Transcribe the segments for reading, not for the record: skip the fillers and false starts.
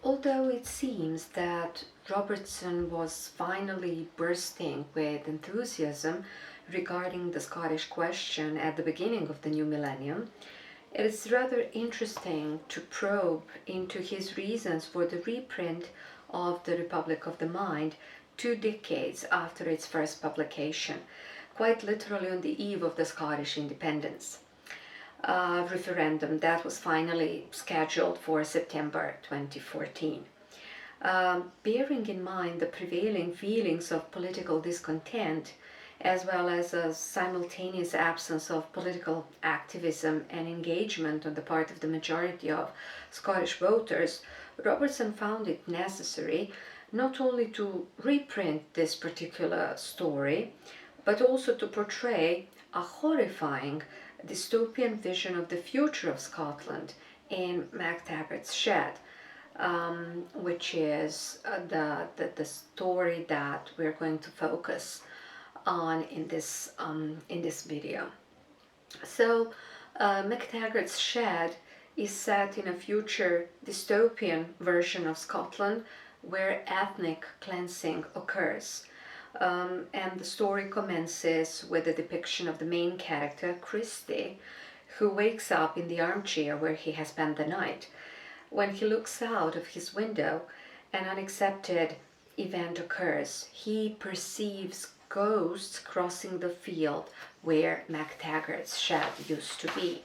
Although it seems that Robertson was finally bursting with enthusiasm regarding the Scottish question at the beginning of the new millennium, it is rather interesting to probe into his reasons for the reprint of The Republic of the Mind 2 decades after its first publication, quite literally on the eve of the Scottish independence referendum that was finally scheduled for September 2014. Bearing in mind the prevailing feelings of political discontent, as well as a simultaneous absence of political activism and engagement on the part of the majority of Scottish voters, Robertson found it necessary not only to reprint this particular story, but also to portray a horrifying dystopian vision of the future of Scotland in MacTaggart's Shed, which is the story that we're going to focus on in this video. So, MacTaggart's Shed is set in a future dystopian version of Scotland where ethnic cleansing occurs. And the story commences with a depiction of the main character, Christie, who wakes up in the armchair where he has spent the night. When he looks out of his window, an unaccepted event occurs. He perceives ghosts crossing the field where MacTaggart's shed used to be.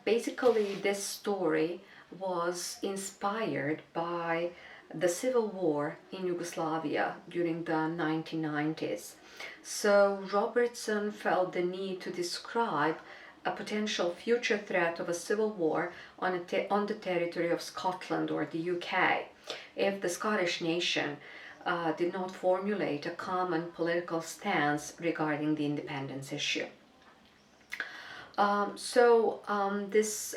Basically, this story was inspired by the civil war in Yugoslavia during the 1990s. So Robertson felt the need to describe a potential future threat of a civil war on the territory of Scotland or the UK if the Scottish nation did not formulate a common political stance regarding the independence issue. This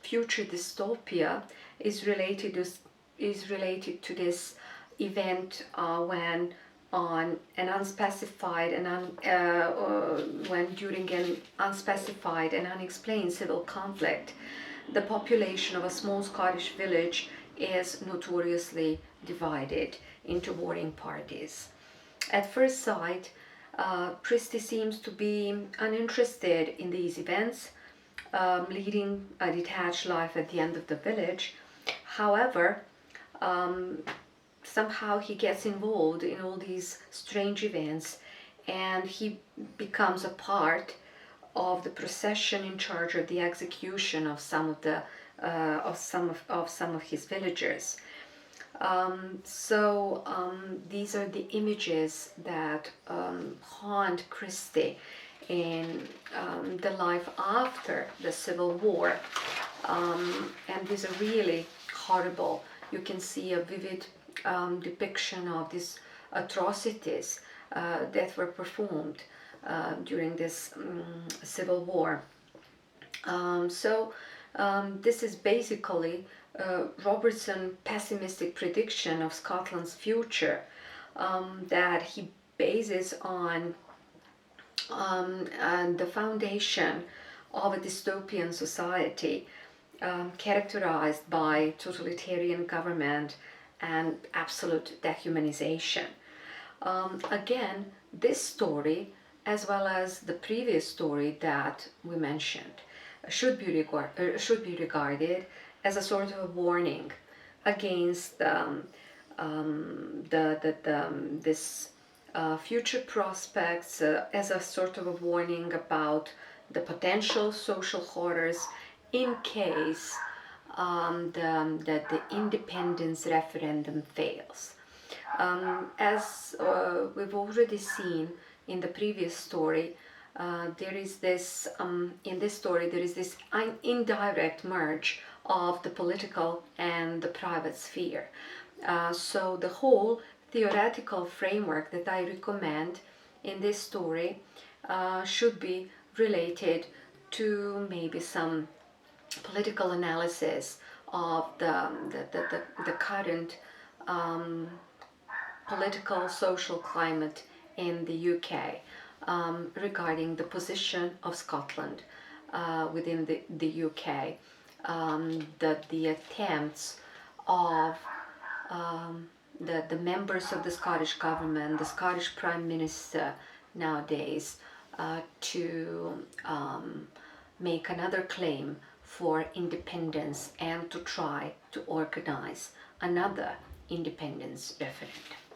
future dystopia is related to this event when during an unspecified and unexplained civil conflict, the population of a small Scottish village is notoriously divided into warring parties. At first sight, Christie seems to be uninterested in these events, leading a detached life at the end of the village. However, somehow he gets involved in all these strange events, and he becomes a part of the procession in charge of the execution of some of his villagers. These are the images that haunt Christie in the life after the Civil War, and these are really horrible. You can see a vivid depiction of these atrocities that were performed during this Civil War. This is basically Robertson's pessimistic prediction of Scotland's future that he bases on the foundation of a dystopian society characterized by totalitarian government and absolute dehumanization. Again, this story, as well as the previous story that we mentioned, should be regarded as a sort of a warning against this future prospects, as a sort of a warning about the potential social horrors in case that the independence referendum fails. As we've already seen in the previous story, there is this in this story there is this indirect merge of the political and the private sphere. So the whole theoretical framework that I recommend in this story should be related to maybe some political analysis of the current political social climate in the UK regarding the position of Scotland within the UK the attempts of the members of the Scottish government, the Scottish Prime Minister nowadays, to make another claim for independence and to try to organize another independence referendum.